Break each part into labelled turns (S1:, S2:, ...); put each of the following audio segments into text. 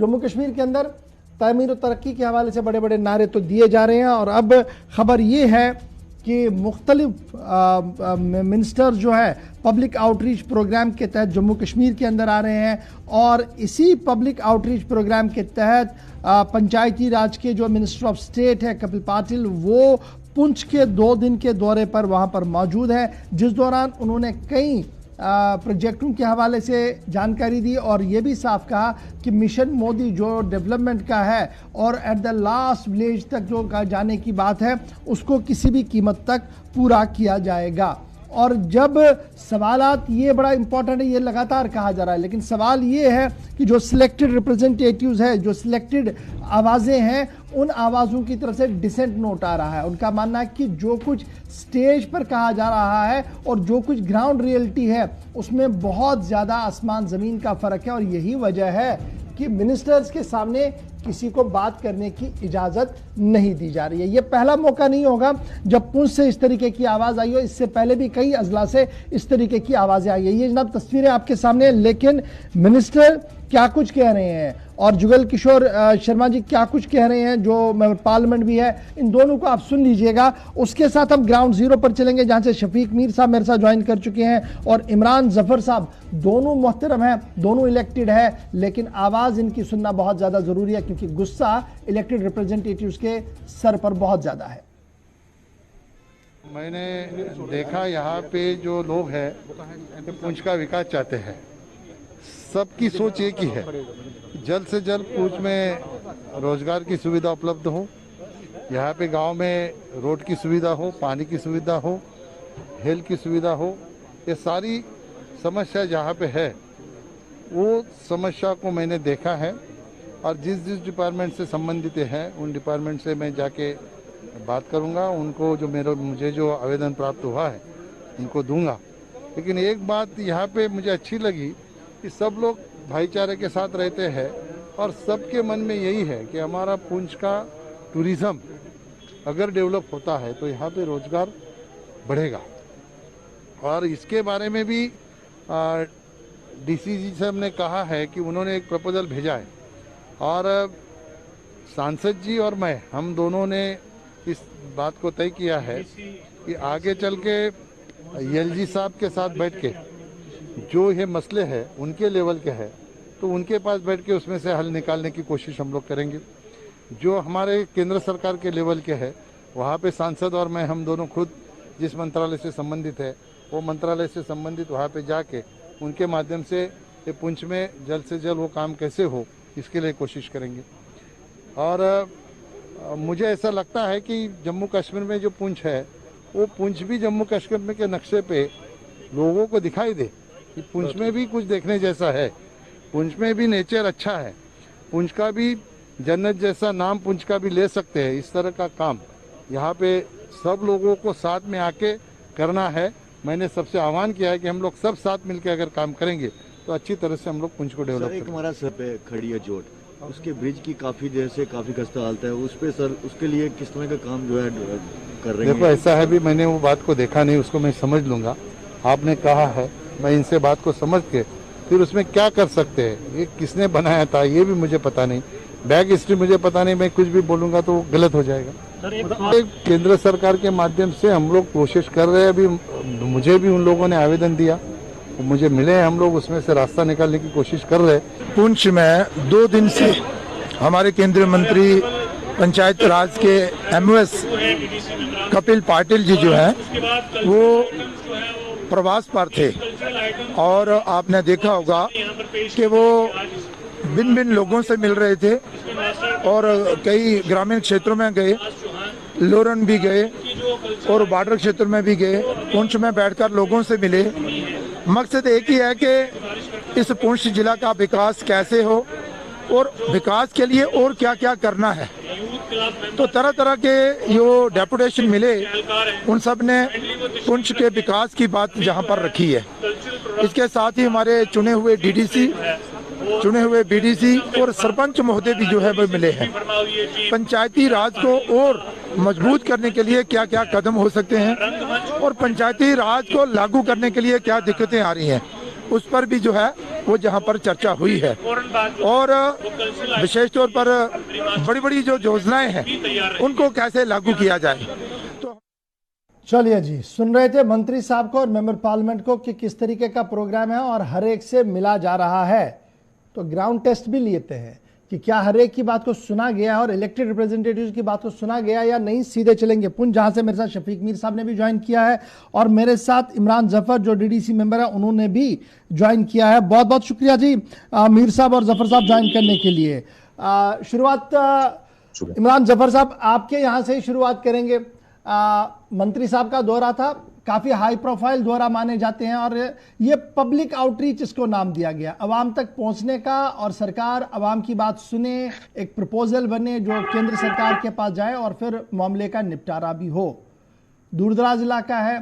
S1: जम्मू कश्मीर के अंदर तामीर और तरक्की के हवाले से बड़े बड़े नारे तो दिए जा रहे हैं और अब खबर ये है कि मुख्तलिफ मिनिस्टर जो है पब्लिक आउटरीच प्रोग्राम के तहत जम्मू कश्मीर के अंदर आ रहे हैं और इसी पब्लिक आउटरीच प्रोग्राम के तहत पंचायती राज के जो मिनिस्टर ऑफ स्टेट है कपिल पाटिल वो पुंछ के 2 दिन के दौरे पर वहां पर मौजूद है, जिस दौरान उन्होंने कई प्रोजेक्टों के हवाले से जानकारी दी और ये भी साफ कहा कि मिशन मोदी जो डेवलपमेंट का है और एट द लास्ट विलेज तक जो जाने की बात है उसको किसी भी कीमत तक पूरा किया जाएगा। और जब सवालात ये बड़ा इंपॉर्टेंट है, ये लगातार कहा जा रहा है, लेकिन सवाल ये है कि जो सिलेक्टेड रिप्रेजेंटेटिव्स है, जो सिलेक्टेड आवाज़ें हैं, उन आवाज़ों की तरफ से डिसेंट नोट आ रहा है। उनका मानना है कि जो कुछ स्टेज पर कहा जा रहा है और जो कुछ ग्राउंड रियलिटी है उसमें बहुत ज़्यादा आसमान ज़मीन का फ़र्क है और यही वजह है कि मिनिस्टर्स के सामने किसी को बात करने की इजाजत नहीं दी जा रही है। यह पहला मौका नहीं होगा जब पुंछ से इस तरीके की आवाज आई हो, इससे पहले भी कई अजला से इस तरीके की आवाजें आई है। ये जनाब तस्वीरें आपके सामने, लेकिन मिनिस्टर क्या कुछ कह रहे हैं और जुगल किशोर शर्मा जी क्या कुछ कह रहे हैं जो पार्लियामेंट भी है, इन दोनों को आप सुन लीजिएगा। उसके साथ हम ग्राउंड जीरो पर चलेंगे जहां से शफीक मीर साहब मेरे साथ ज्वाइन कर चुके हैं और इमरान जफर साहब, दोनों मोहतरम हैं, दोनों इलेक्टेड है, लेकिन आवाज इनकी सुनना बहुत ज्यादा जरूरी है क्योंकि गुस्सा इलेक्टेड रिप्रेजेंटेटिव्स के सर पर बहुत ज्यादा है।
S2: मैंने देखा यहाँ पे जो लोग हैं पुंछ का विकास चाहते हैं, सबकी सोच एक ही है, जल्द से जल्द पुंछ में रोजगार की सुविधा उपलब्ध हो, यहाँ पे गांव में रोड की सुविधा हो, पानी की सुविधा हो, हेल्थ की सुविधा हो। ये सारी समस्या जहाँ पे है वो समस्या को मैंने देखा है और जिस जिस डिपार्टमेंट से संबंधित हैं उन डिपार्टमेंट से मैं जाके बात करूँगा, उनको जो मुझे जो आवेदन प्राप्त हुआ है उनको दूंगा। लेकिन एक बात यहाँ पे मुझे अच्छी लगी कि सब लोग भाईचारे के साथ रहते हैं और सबके मन में यही है कि हमारा पुंछ का टूरिज्म अगर डेवलप होता है तो यहाँ पे रोजगार बढ़ेगा। और इसके बारे में भी डीसीजी साहब ने कहा है कि उन्होंने एक प्रपोजल भेजा है और सांसद जी और मैं, हम दोनों ने इस बात को तय किया है कि आगे चल के एलजी साहब के साथ बैठ के जो ये मसले हैं उनके लेवल के हैं तो उनके पास बैठ के उसमें से हल निकालने की कोशिश हम लोग करेंगे। जो हमारे केंद्र सरकार के लेवल के हैं वहाँ पे सांसद और मैं, हम दोनों खुद जिस मंत्रालय से संबंधित है वो मंत्रालय से संबंधित वहाँ पे जाके उनके माध्यम से ये पुंछ में जल्द से जल्द वो काम कैसे हो इसके लिए कोशिश करेंगे। और मुझे ऐसा लगता है कि जम्मू कश्मीर में जो पुंछ है वो पुंछ भी जम्मू कश्मीर के नक्शे पे लोगों को दिखाई दे कि पुंछ में भी कुछ देखने जैसा है, पुंछ में भी नेचर अच्छा है, पुंछ का भी जन्नत जैसा नाम पुंछ का भी ले सकते हैं। इस तरह का काम यहाँ पे सब लोगों को साथ में आके करना है। मैंने सबसे आह्वान किया है कि हम लोग सब साथ मिलकर अगर काम करेंगे तो अच्छी तरह से हम लोग पुंछ को डेवलप करेंगे।
S3: हमारा सर पे खड़ी है चोट, उसके ब्रिज की काफी देर से काफी खस्ता हालत है, उस पे सर उसके लिए किस तरह का काम जो है कर रहे हैं?
S2: देखो ऐसा है, भी मैंने वो बात को देखा नहीं, उसको मैं समझ लूंगा। आपने कहा है, मैं इनसे बात को समझ के फिर उसमें क्या कर सकते हैं, ये किसने बनाया था ये भी मुझे पता नहीं, बैक हिस्ट्री मुझे पता नहीं, मैं कुछ भी बोलूंगा तो गलत हो जाएगा। केंद्र सरकार के माध्यम से हम लोग कोशिश कर रहे हैं, अभी मुझे भी उन लोगों ने आवेदन दिया, मुझे मिले, हम लोग उसमें से रास्ता निकालने की कोशिश कर रहे हैं।
S4: पुंछ में 2 दिन से हमारे केंद्रीय मंत्री पंचायत राज के एमओएस कपिल पाटिल जी जो है वो प्रवास पर थे और आपने देखा होगा कि वो भिन्न भिन्न लोगों से मिल रहे थे और कई ग्रामीण क्षेत्रों में गए, लोरन भी गए और बॉर्डर क्षेत्र में भी गए, पुंछ में बैठकर लोगों से मिले। मकसद एक ही है कि इस पुंछ जिला का विकास कैसे हो और विकास के लिए और क्या क्या करना है। तो तरह तरह के जो डेपुटेशन मिले उन सब ने पुंछ के विकास की बात जहां पर रखी है। इसके साथ ही हमारे चुने हुए बीडीसी और सरपंच महोदय भी जो है वो मिले हैं। पंचायती राज को और मजबूत करने के लिए क्या क्या कदम हो सकते हैं और पंचायती राज को लागू करने के लिए क्या दिक्कतें आ रही हैं उस पर भी जो है वो जहां पर चर्चा हुई है। और विशेष तौर पर बड़ी बड़ी जो योजनाएं हैं उनको कैसे लागू किया जाए। तो
S1: चलिए जी, सुन रहे थे मंत्री साहब को और मेंबर पार्लियामेंट को कि किस तरीके का प्रोग्राम है और हर एक से मिला जा रहा है। तो ग्राउंड टेस्ट भी लेते हैं कि क्या हर एक की बात को सुना गया और इलेक्टेड रिप्रेजेंटेटिव्स की बात को सुना गया या नहीं। सीधे चलेंगे पुंछ, जहां से मेरे साथ शफीक मीर साहब ने भी ज्वाइन किया है और मेरे साथ इमरान जफर जो डीडीसी मेंबर है उन्होंने भी ज्वाइन किया है। बहुत बहुत शुक्रिया जी मीर साहब और जफर साहब ज्वाइन करने के लिए। शुरुआत इमरान जफर साहब आपके यहाँ से ही शुरुआत करेंगे। मंत्री साहब का दौरा था, काफी हाई प्रोफाइल दौरा माने जाते हैं और ये पब्लिक आउटरीच इसको नाम दिया गया, अवाम तक पहुंचने का और सरकार अवाम की बात सुने, एक प्रपोजल बने जो केंद्र सरकार के पास जाए और फिर मामले का निपटारा भी हो। दूरदराज इलाका है,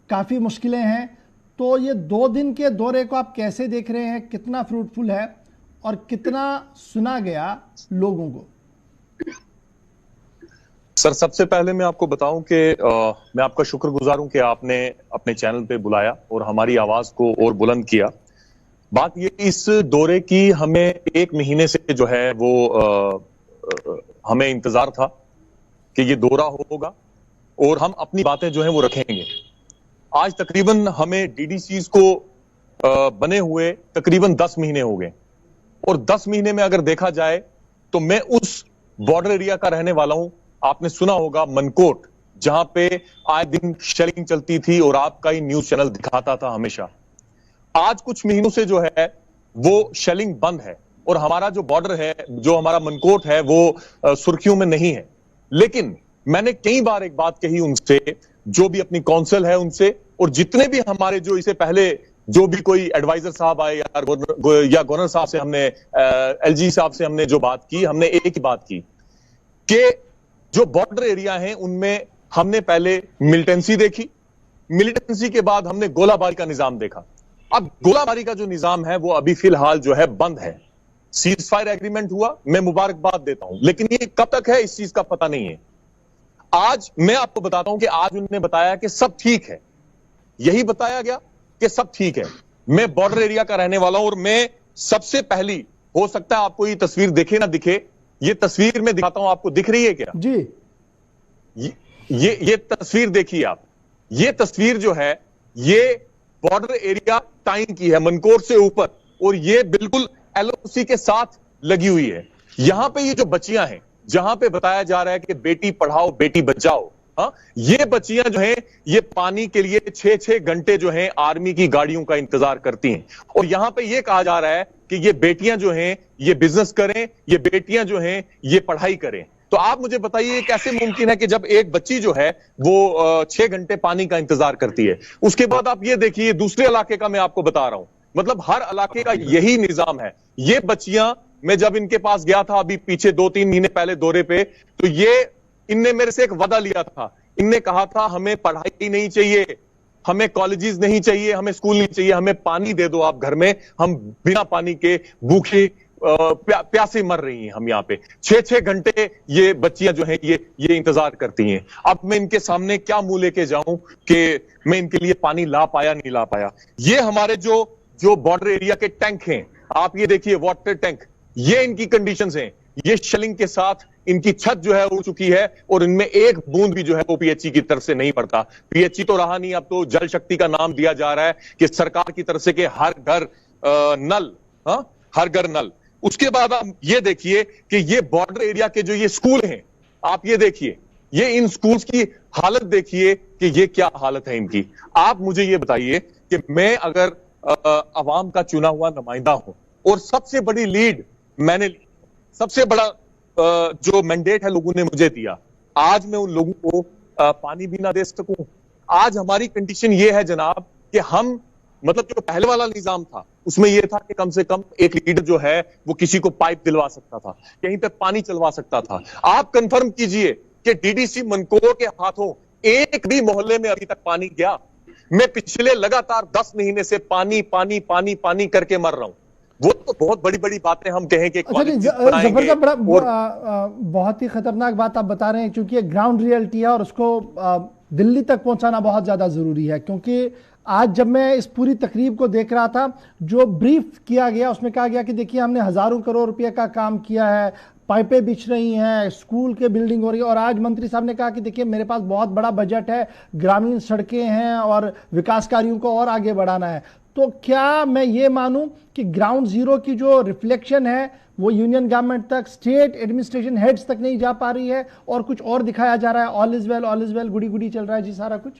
S1: काफी मुश्किलें हैं, तो ये 2 दिन के दौरे को आप कैसे देख रहे हैं? कितना फ्रूटफुल है और कितना सुना गया लोगों को?
S5: सर, सबसे पहले मैं आपको बताऊं कि मैं आपका शुक्रगुजार हूं कि आपने अपने चैनल पे बुलाया और हमारी आवाज को और बुलंद किया। बात ये, इस दौरे की हमें 1 महीने से जो है वो हमें इंतजार था कि ये दौरा होगा और हम अपनी बातें जो है वो रखेंगे। आज तकरीबन हमें डीडीसीज को बने हुए तकरीबन 10 महीने हो गए और 10 महीने में अगर देखा जाए तो मैं उस बॉर्डर एरिया का रहने वाला हूं। आपने सुना होगा मनकोट, जहां पे आए दिन शेलिंग चलती थी और आपका ही न्यूज चैनल दिखाता था हमेशा। आज कुछ महीनों से जो है वो शेलिंग बंद है और हमारा जो बॉर्डर है, जो हमारा मनकोट है, वो सुर्खियों में नहीं है। लेकिन मैंने कई बार एक बात कही उनसे, जो भी अपनी काउंसिल है उनसे, और जितने भी हमारे जो इससे पहले जो भी कोई एडवाइजर साहब आए या गवर्नर साहब से हमने, एलजी साहब से हमने जो बात की, हमने एक ही बात की कि जो बॉर्डर एरिया हैं उनमें हमने पहले मिलिटेंसी देखी, मिलिटेंसी के बाद हमने गोलाबारी का निजाम देखा। अब गोलाबारी का जो निजाम है वो अभी फिलहाल जो है बंद है। सीज फायर एग्रीमेंट हुआ, मैं मुबारकबाद देता हूं, लेकिन ये कब तक है इस चीज का पता नहीं है। आज मैं आपको बताता हूं कि आज उन्होंने बताया कि सब ठीक है, यही बताया गया कि सब ठीक है। मैं बॉर्डर एरिया का रहने वाला हूं और मैं सबसे पहली, हो सकता है आपको ये तस्वीर दिखे ना दिखे, ये तस्वीर मैं दिखाता हूं, आपको दिख रही है क्या
S1: जी?
S5: ये तस्वीर देखिए आप। ये तस्वीर जो है ये बॉर्डर एरिया टाइम की है, मनकोट से ऊपर, और ये बिल्कुल एलओसी के साथ लगी हुई है। यहां पे ये जो बच्चियां हैं, जहां पे बताया जा रहा है कि बेटी पढ़ाओ बेटी बचाओ, हाँ, ये बच्चियां जो हैं ये पानी के लिए 6-6 घंटे जो हैं आर्मी की गाड़ियों का इंतजार करती हैं। और यहां पे ये कहा जा रहा है कि ये बेटियां जो हैं ये बिजनेस करें, ये बेटियां जो हैं ये पढ़ाई करें। तो आप मुझे बताइए कैसे मुमकिन है कि जब एक बच्ची जो है वो 6 घंटे पानी का इंतजार करती है। उसके बाद आप ये देखिए, दूसरे इलाके का मैं आपको बता रहा हूं, मतलब हर इलाके का यही निजाम है। ये बच्चियां, मैं जब इनके पास गया था अभी पीछे 2-3 महीने पहले दौरे पे, तो ये इनने मेरे से एक वादा लिया था। इनने कहा था हमें पढ़ाई नहीं चाहिए, हमें कॉलेजेस नहीं चाहिए, हमें स्कूल नहीं चाहिए, हमें पानी दे दो आप घर में, हम बिना पानी के भूखे प्यासे मर रही हैं हम यहाँ पे। 6-6 घंटे ये बच्चियां जो हैं ये इंतजार करती हैं। अब मैं इनके सामने क्या मुंह लेके जाऊं कि मैं इनके लिए पानी ला पाया नहीं ला पाया। ये हमारे जो बॉर्डर एरिया के टैंक हैं, आप ये देखिए वाटर टैंक, ये इनकी कंडीशंस हैं। ये शेलिंग के साथ इनकी छत जो है उड़ चुकी है और इनमें एक बूंद भी जो है वो पीएचई की तरफ से नहीं पड़ता। पीएचई तो रहा नहीं, अब तो जल शक्ति का नाम दिया जा रहा है कि सरकार की तरफ से कि हर घर नल, हाँ, हर घर नल। उसके बाद आप ये देखिए कि ये बॉर्डर एरिया के जो ये स्कूल हैं, आप ये देखिए, ये इन स्कूल्स की हालत देखिए कि ये क्या हालत है इनकी। आप मुझे ये बताइए कि मैं अगर अवाम का चुना हुआ नुमाइंदा हूं और सबसे बड़ी लीड मैंने, सबसे बड़ा जो मैंडेट है लोगों ने मुझे दिया, आज मैं उन लोगों को पानी भी ना दे सकूं। आज हमारी कंडीशन ये है जनाब कि हम, मतलब जो पहले वाला निजाम था उसमें यह था कि कम से कम एक लीडर जो है वो किसी को पाइप दिलवा सकता था, कहीं पे पानी चलवा सकता था। आप कंफर्म कीजिए कि डीडीसी मनकोट के हाथों एक भी मोहल्ले में अभी तक पानी गया? मैं पिछले लगातार 10 महीने से पानी पानी पानी पानी करके मर रहा हूं। वो तो बहुत बड़ी बड़ी बातें हम कहें कि
S1: जफर साहब, बहुत ही खतरनाक बात आप बता रहे हैं, क्योंकि ये ग्राउंड रियलिटी है और उसको दिल्ली तक पहुंचाना बहुत ज्यादा जरूरी है, क्योंकि आज जब मैं इस पूरी तकरीब को देख रहा था, जो ब्रीफ किया गया उसमें कहा गया कि देखिए हमने हजारों करोड़ रुपए का काम किया है, पाइपें बिछ रही हैं, स्कूल के बिल्डिंग हो रही है। और आज मंत्री साहब ने कहा कि देखिए मेरे पास बहुत बड़ा बजट है, ग्रामीण सड़कें हैं और विकास कार्यों को और आगे बढ़ाना है। तो क्या मैं ये मानूं कि ग्राउंड जीरो की जो रिफ्लेक्शन है वो यूनियन गवर्नमेंट तक, स्टेट एडमिनिस्ट्रेशन हेड्स तक नहीं जा पा रही है और कुछ और दिखाया जा रहा है, all is well Gudi Gudi चल रहा है जी सारा कुछ?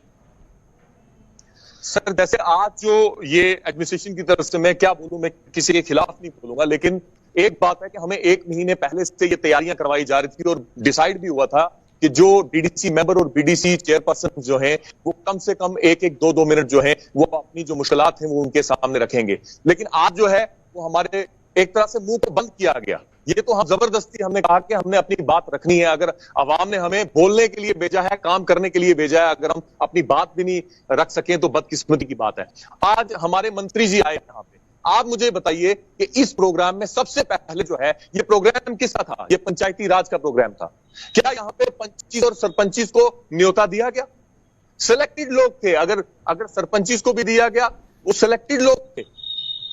S5: सर जैसे आज जो ये एडमिनिस्ट्रेशन की तरफ से, मैं क्या बोलूं, मैं किसी के खिलाफ नहीं बोलूंगा, लेकिन एक बात है कि हमें 1 महीने पहले से ये तैयारियां करवाई जा रही थी और डिसाइड भी हुआ था कि जो डीडीसी मेंबर और बीडीसी चेयरपर्सन जो हैं वो कम से कम 1-1, 2-2 मिनट जो है वो अपनी जो मुश्किलात हैं वो उनके सामने रखेंगे। लेकिन आज जो है वो हमारे एक तरह से मुंह को बंद किया गया। ये तो हम जबरदस्ती हमने कहा कि हमने अपनी बात रखनी है। अगर अवाम ने हमें बोलने के लिए भेजा है, काम करने के लिए भेजा है, अगर हम अपनी बात भी नहीं रख सकें तो बदकिस्मती की बात है। आज हमारे मंत्री जी आए यहाँ पे, आप मुझे बताइए कि इस प्रोग्राम में सबसे पहले जो है ये प्रोग्राम किसका था? ये पंचायती राज का प्रोग्राम था। क्या यहाँ पे पंचीस और सरपंचीस को न्योता दिया गया? सिलेक्टेड लोग थे। अगर सरपंचीस को भी दिया गया, वो सिलेक्टेड लोग थे।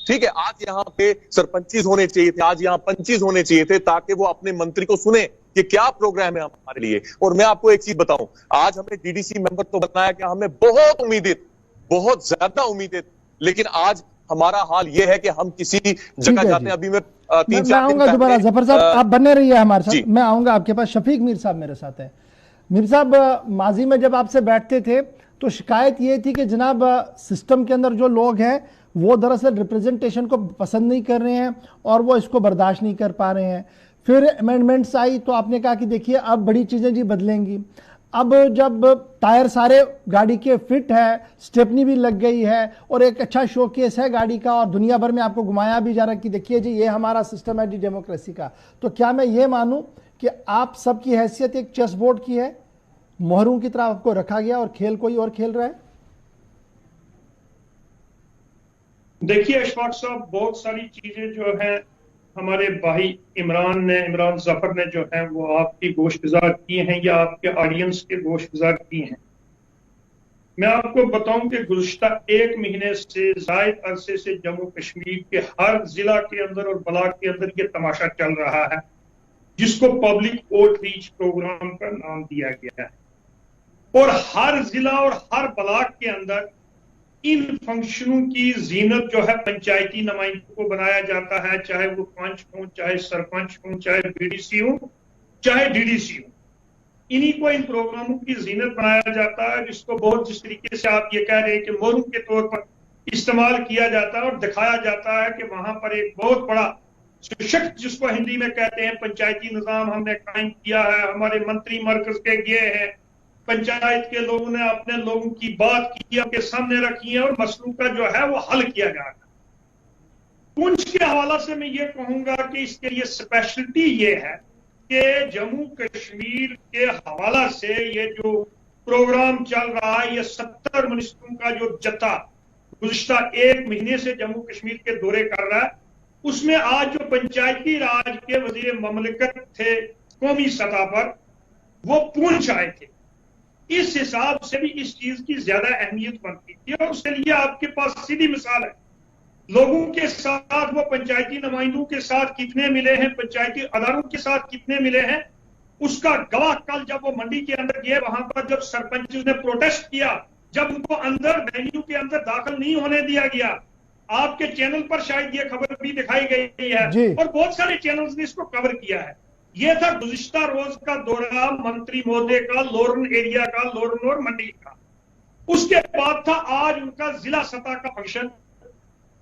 S5: ठीक है, आज यहाँ पे सरपंचीस होने चाहिए थे, आज यहाँ पंचीस होने चाहिए थे, ताकि वो अपने मंत्री को सुने कि क्या प्रोग्राम है हमारे लिए। और मैं आपको एक चीज बताऊं, आज हमने डीडीसी मेंबर तो बनाया कि हमें बहुत उम्मीदें, बहुत ज्यादा उम्मीदें, लेकिन आज हमारा हाल यह है कि हम किसी जगह जाते हैं। अभी मैं 3-4 दिन
S1: आऊंगा दोबारा। जफर साहब आप बने रहिए हमारे साथ, मैं आऊंगा आपके पास। शफीक मीर साहब मेरे साथ है। मीर साहब, माजी में जब आपसे बैठते थे तो शिकायत ये थी कि जनाब सिस्टम के अंदर जो लोग हैं वो दरअसल रिप्रेजेंटेशन को पसंद नहीं कर रहे हैं और वो इसको बर्दाश्त नहीं कर पा रहे हैं। फिर अमेंडमेंट्स आई तो आपने कहा कि देखिए अब बड़ी चीज़ें जी बदलेंगी। अब जब टायर सारे गाड़ी के फिट है, स्टेपनी भी लग गई है और एक अच्छा शोकेस है गाड़ी का और दुनिया भर में आपको घुमाया भी जा रहा है कि देखिए जी ये हमारा सिस्टम है जी डेमोक्रेसी का, तो क्या मैं ये मानूं कि आप सबकी हैसियत एक चेस बोर्ड की है, मोहरों की तरह आपको रखा गया और खेल कोई और खेल रहा है?
S6: देखिए अशफाक साहब, बहुत सारी चीजें जो है हमारे भाई इमरान जफर ने जो है वो आपकी गोशगुजार की हैं या आपके ऑडियंस के गोशगुजार की हैं। मैं आपको बताऊं कि गुज़श्ता 1 महीने से ज़ायद अरसे से जम्मू कश्मीर के हर जिला के अंदर और ब्लॉक के अंदर ये तमाशा चल रहा है जिसको पब्लिक आउटरीच प्रोग्राम का नाम दिया गया है। और हर जिला और हर ब्लॉक के अंदर इन फंक्शनों की जीनत जो है पंचायती नुमाइंदों को बनाया जाता है, चाहे वो पंच हो, चाहे सरपंच हो, चाहे बीडीसी हो, चाहे डीडीसी हो। इन्हीं को इन प्रोग्रामों की जीनत बनाया जाता है, जिसको बहुत जिस तरीके से आप ये कह रहे हैं कि मोरू के तौर पर इस्तेमाल किया जाता है और दिखाया जाता है कि वहां पर एक बहुत बड़ा सशक्त, जिसको हिंदी में कहते हैं पंचायती निजाम हमने कायम किया है, हमारे मंत्री मरकज के गए हैं, पंचायत के लोगों ने अपने लोगों की बात की, आपके सामने रखी है और मसलों का जो है वो हल किया जा रहा है। पुंछ के हवाला से मैं ये कहूंगा कि इसके लिए स्पेशलिटी ये है कि जम्मू कश्मीर के हवाला से ये जो प्रोग्राम चल रहा है, ये 70 मिनिस्टरों का जो जत्था गुज़श्ता 1 महीने से जम्मू कश्मीर के दौरे कर रहा है, उसमें आज जो पंचायती राज के वजीर ममलिकत थे कौमी सतह पर, वो पुंछ आए थे। इस हिसाब से भी इस चीज की ज्यादा अहमियत बनती थी और उसके लिए आपके पास सीधी मिसाल है। लोगों के साथ वो पंचायती नुमाइंदों के साथ कितने मिले हैं, पंचायती अदारों के साथ कितने मिले हैं, उसका गवाह कल जब वो मंडी के अंदर गए, वहां पर जब सरपंच ने प्रोटेस्ट किया, जब उनको अंदर वेन्यू के अंदर दाखिल नहीं होने दिया गया, आपके चैनल पर शायद ये खबर भी दिखाई गई है और बहुत सारे चैनल्स ने इसको कवर किया है। यह था गुज़िश्ता रोज का दौरा मंत्री महोदय का लोरन एरिया का, लोरन और मंडी का। उसके बाद था आज उनका जिला सतह का फंक्शन,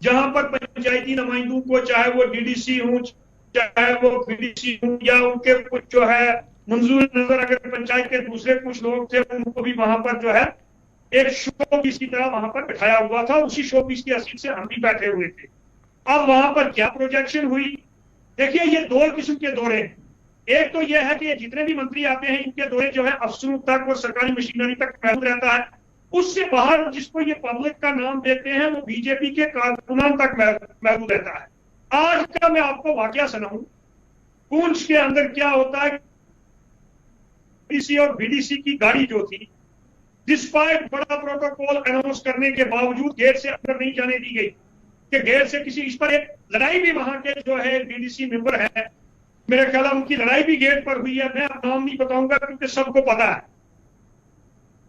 S6: जहां पर पंचायती नुमाइंदों को, चाहे वो डीडीसी हो, चाहे वो बीडीसी हो, या उनके कुछ जो है मंजूर नजर अगर पंचायत के दूसरे कुछ लोग थे, उनको भी वहां पर जो है एक शो पीस की तरह वहां पर बैठाया हुआ था। उसी शो पीस की हैसियत से हम भी बैठे हुए थे। अब वहां पर क्या प्रोजेक्शन हुई? देखिए, ये 2 किस्म के दौरे हैं। एक तो यह है कि जितने भी मंत्री आते हैं, इनके दौरे जो है अफसरों तक और सरकारी मशीनरी तक महदूद रहता है। उससे बाहर जिसको ये पब्लिक का नाम देते हैं, वो बीजेपी के कारकुनान तक महदूद रहता है। आज का मैं आपको वाकया सुनाऊं, पुंछ के अंदर क्या होता है। डीसी और बीडीसी की गाड़ी जो थी, डिस्पाइट बड़ा प्रोटोकॉल अनाउंस करने के बावजूद गेट से अंदर नहीं जाने दी गई, कि गेट से किसी, इस पर एक लड़ाई भी वहां के जो है डीडीसी मेंबर है, मेरे ख्याल उनकी लड़ाई भी गेट पर हुई है। मैं अब नाम नहीं बताऊंगा क्योंकि सबको पता है।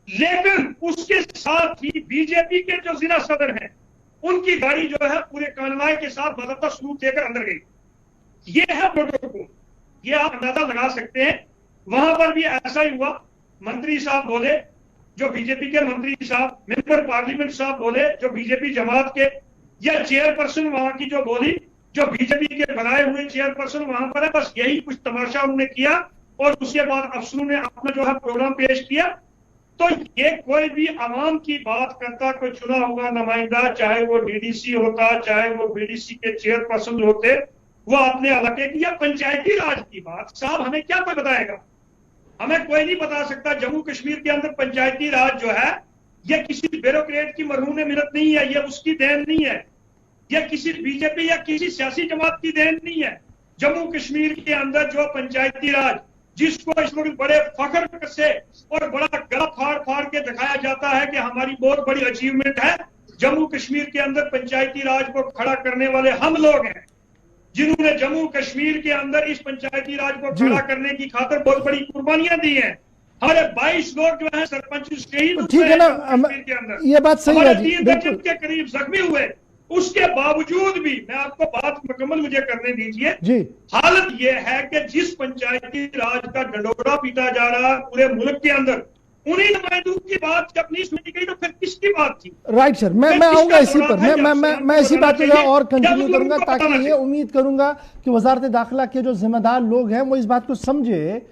S6: लेकिन उसके साथ ही बीजेपी के जो जिला सदर हैं, उनकी गाड़ी जो है पूरे कानवाई के साथ बदतर सलूक देकर अंदर गई। ये है प्रोटोकॉल, ये आप अंदाजा लगा सकते हैं। वहां पर भी ऐसा ही हुआ। मंत्री साहब बोले, जो बीजेपी के मंत्री साहब, मेंबर पार्लियामेंट साहब बोले जो बीजेपी जमात के, या चेयरपर्सन वहां की जो बोली जो बीजेपी के बनाए हुए चेयरपर्सन वहां पर है। बस यही कुछ तमाशा उन्होंने किया और उसके बाद अफसरों ने अपना जो है प्रोग्राम पेश किया। तो ये कोई भी आवाम की बात करता, कोई चुना हुआ नुमाइंदा, चाहे वो डीडीसी होता, चाहे वो बीडीसी के चेयरपर्सन होते, वो अपने इलाके की या पंचायती राज की बात, साहब हमें क्या कोई बताएगा? हमें कोई नहीं बता सकता। जम्मू कश्मीर के अंदर पंचायती राज जो है, ये किसी ब्यूरोक्रेट की मरहूम मिन्नत नहीं है, ये उसकी देन नहीं है, यह किसी बीजेपी या किसी सियासी जमात की देन नहीं है। जम्मू कश्मीर के अंदर जो पंचायती राज, जिसको इस वक्त बड़े फख्र से और बड़ा गला फाड़ फाड़ के दिखाया जाता है कि हमारी बहुत बड़ी अचीवमेंट है, जम्मू कश्मीर के अंदर पंचायती राज को खड़ा करने वाले हम लोग हैं, जिन्होंने जम्मू कश्मीर के अंदर इस पंचायती राज को खड़ा करने की खातिर बहुत बड़ी कुर्बानियां दी हैं। हमारे 22 लोग जो है सरपंच शहीद
S1: ठीक है ना, ये बात सही है जी,
S6: 3 दर्जन के करीब जख्मी हुए। उसके बावजूद भी, मैं आपको बात मुकम्मल मुझे करने दीजिए जी, हालत यह है कि जिस पंचायती राज का डंडोरा पीटा जा रहा है पूरे मुल्क के अंदर, उन्हीं नुमाइंदों की बात जब नहीं सुनी गई तो फिर किसकी बात थी? राइट सर, मैं आऊंगा इसी पर, मैं इसी बात को और कंटिन्यू करूंगा, ताकि ये उम्मीद करूंगा कि वजारत दाखिला के जो जिम्मेदार लोग हैं वो इस बात को समझे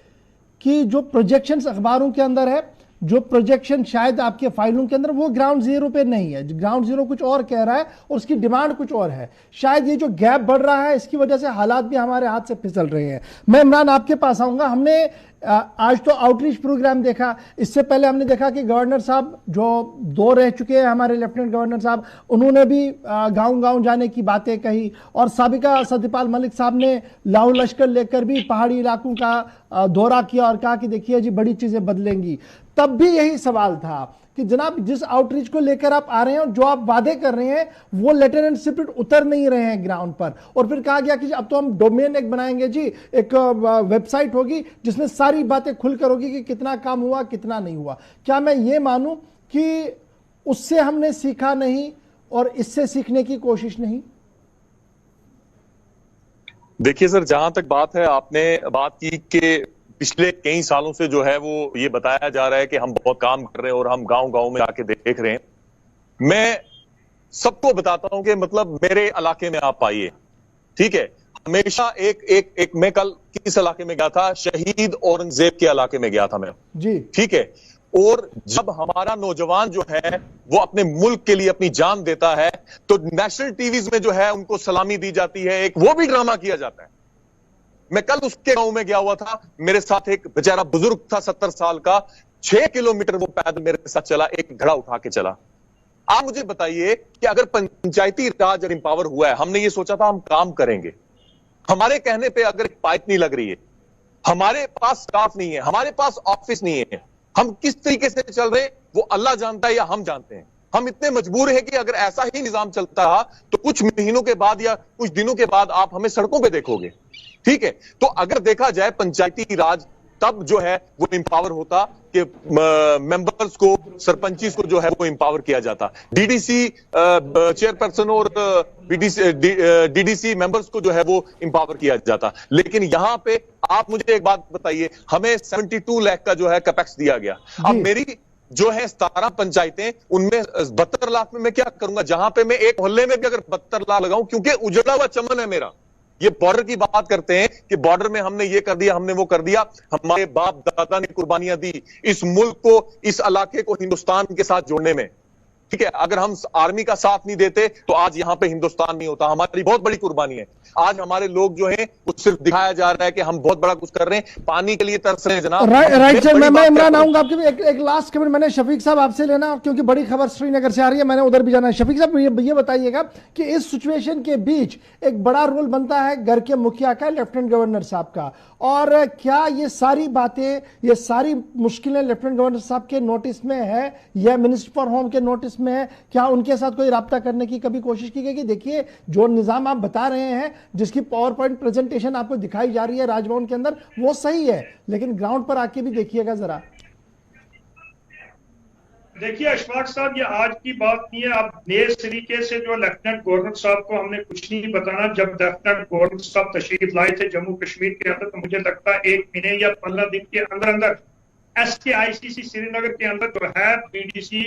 S6: कि जो प्रोजेक्शंस अखबारों के अंदर है, जो प्रोजेक्शन शायद आपके फाइलों के अंदर, वो ग्राउंड जीरो पे नहीं है। ग्राउंड जीरो कुछ और कह रहा है और उसकी डिमांड कुछ और है। शायद ये जो गैप बढ़ रहा है, इसकी वजह से हालात भी हमारे हाथ से फिसल रहे हैं। मैं इमरान आपके पास आऊंगा। हमने आज तो आउटरीच प्रोग्राम देखा, इससे पहले हमने देखा कि गवर्नर साहब जो 2 रह चुके हैं, हमारे लेफ्टिनेंट गवर्नर साहब, उन्होंने भी गांव-गांव जाने की बातें कही, और साबिका सत्यपाल मलिक साहब ने लाहौर लश्कर लेकर भी पहाड़ी इलाकों का दौरा किया और कहा कि देखिए जी बड़ी चीजें बदलेंगी। तब भी यही सवाल था कि जनाब जिस आउटरीच को लेकर आप आ रहे हैं, जो आप वादे कर रहे हैं, वो लेफ्टिनेंट स्पिरिट उतर नहीं रहे हैं ग्राउंड पर। और फिर कहा गया कि अब तो हम डोमेन एक बनाएंगे जी, एक वेबसाइट होगी जिसमें सारी बातें खुलकर होगी कि कितना काम हुआ कितना नहीं हुआ। क्या मैं ये मानूं कि उससे हमने सीखा नहीं और इससे सीखने की कोशिश नहीं?
S5: देखिए सर, जहां तक बात है, आपने बात की कि पिछले कई सालों से जो है वो ये बताया जा रहा है कि हम बहुत काम कर रहे हैं और हम गांव-गांव में जाके देख रहे हैं। मैं सबको बताता हूं कि मतलब मेरे इलाके में आप आइए, ठीक है। हमेशा एक मैं कल किस इलाके में गया था? शहीद औरंगजेब के इलाके में गया था मैं जी, ठीक है। और जब हमारा नौजवान जो है वो अपने मुल्क के लिए अपनी जान देता है, तो नेशनल टीवीज में जो है उनको सलामी दी जाती है, एक वो भी ड्रामा किया जाता है। मैं कल उसके गांव में गया हुआ था, मेरे साथ एक बेचारा बुजुर्ग था 70 साल का, 6 किलोमीटर वो पैदल मेरे साथ चला, एक घड़ा उठा के चला। आप मुझे बताइए कि अगर पंचायती राज एम्पावर हुआ है, हमने ये सोचा था हम काम करेंगे, हमारे कहने पे अगर पाइप नहीं लग रही है, हमारे पास स्टाफ नहीं है, हमारे पास ऑफिस नहीं है, हम किस तरीके से चल रहे हैं वो अल्लाह जानता है या हम जानते हैं। हम इतने मजबूर हैं कि अगर ऐसा ही निजाम चलता रहा तो कुछ महीनों के बाद या कुछ दिनों के बाद आप हमें सड़कों पे देखोगे, ठीक है। तो अगर देखा जाए पंचायती राज तब जो है वो एम्पावर होता कि मेंबर्स को, सरपंचीज को जो है वो एम्पावर किया जाता, डीडीसी चेयरपर्सन और डीडीसी मेंबर्स को जो है वो एम्पावर किया जाता। लेकिन यहां पे आप मुझे एक बात बताइए, हमें 72 लाख का जो है कैपेक्स दिया गया। अब मेरी जो है 17 पंचायतें, उनमें 72 लाख में मैं क्या करूंगा? जहां पे मैं एक मोहल्ले में भी अगर 72 लाख लगाऊं, क्योंकि उजड़ा हुआ चमन है मेरा। ये बॉर्डर की बात करते हैं कि बॉर्डर में हमने ये कर दिया, हमने वो कर दिया। हमारे बाप दादा ने कुर्बानियां दी इस मुल्क को, इस इलाके को हिंदुस्तान के साथ जोड़ने में। ठीक है, अगर हम आर्मी का साथ नहीं देते तो आज यहां पे हिंदुस्तान नहीं होता। हमारी बहुत बड़ी कुर्बानी है। आज हमारे लोग जो हैं वो सिर्फ दिखाया जा रहा है कि हम बहुत बड़ा कुछ कर रहे हैं, पानी के लिए तरस रहे हैं जनाब।
S1: राइट सर, मैं इमरान आऊंगा आपके भी। एक लास्ट कमेंट मैंने शफीक साहब आपसे लेना, क्योंकि बड़ी खबर श्रीनगर से आ रही है, मैंने उधर भी जाना है। शफीक साहब ये बताइएगा कि इस सिचुएशन के बीच एक बड़ा रोल बनता है घर के मुखिया का, लेफ्टिनेंट गवर्नर साहब का, और क्या ये सारी बातें, ये सारी मुश्किलें लेफ्टिनेंट गवर्नर साहब के नोटिस में है या मिनिस्टर फॉर होम के नोटिस में है? क्या उनके साथ कोई राब्ता करने की कभी कोशिश की गई कि देखिए जो निजाम आप बता रहे हैं, जिसकी पावर पॉइंट प्रेजेंटेशन आपको दिखाई जा रही है राजभवन के अंदर, वो सही है, लेकिन ग्राउंड पर आके भी देखिएगा जरा।
S6: देखिए अशफाक साहब, ये आज की बात नहीं है। अब नए तरीके से जो लेफ्टिनेंट गवर्नर साहब को हमने कुछ नहीं बताना। जब लेफ्टिनेंट गवर्नर साहब तशरीफ लाए थे जम्मू कश्मीर के अंदर, तो मुझे लगता है 1 महीने या 15 दिन के अंदर अंदर SKICC श्रीनगर के अंदर जो है BDC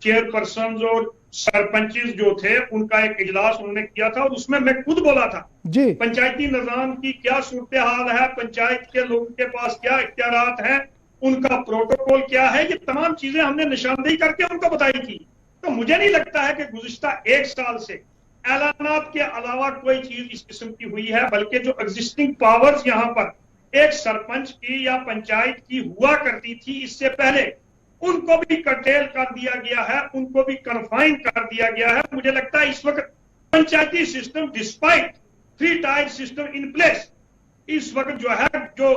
S6: चेयरपर्सन और सरपंचेस जो थे उनका एक इजलास उन्होंने किया था, और उसमें मैं खुद बोला था
S1: जी,
S6: पंचायती निजाम की क्या सूरत हाल है, पंचायत के लोगों के पास क्या इख्तियारात हैं, उनका प्रोटोकॉल क्या है, ये तमाम चीजें हमने निशानदेही करके उनको बताई थी। तो मुझे नहीं लगता है कि गुज़िश्ता 1 साल से ऐलानात के अलावा कोई चीज इस किस्म की हुई है, बल्कि जो एग्जिस्टिंग पावर्स यहाँ पर एक सरपंच की या पंचायत की हुआ करती थी इससे पहले, उनको भी कर्टेल कर दिया गया है, उनको भी कन्फाइन कर दिया गया है। मुझे लगता है इस वक्त पंचायती system despite 3 tier system in place, इस वक्त जो है जो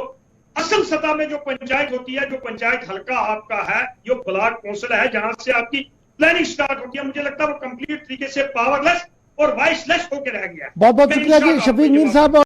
S6: असल सतह में जो पंचायत होती है, जो पंचायत हल्का आपका है, जो ब्लॉक काउंसिल है, जहां से आपकी प्लानिंग स्टार्ट होती है, मुझे लगता है वो कंप्लीट तरीके से पावरलेस और वॉइसलेस होकर रह गया।
S1: बहुत बहुत शुक्रिया जी शफीक मीर साहब।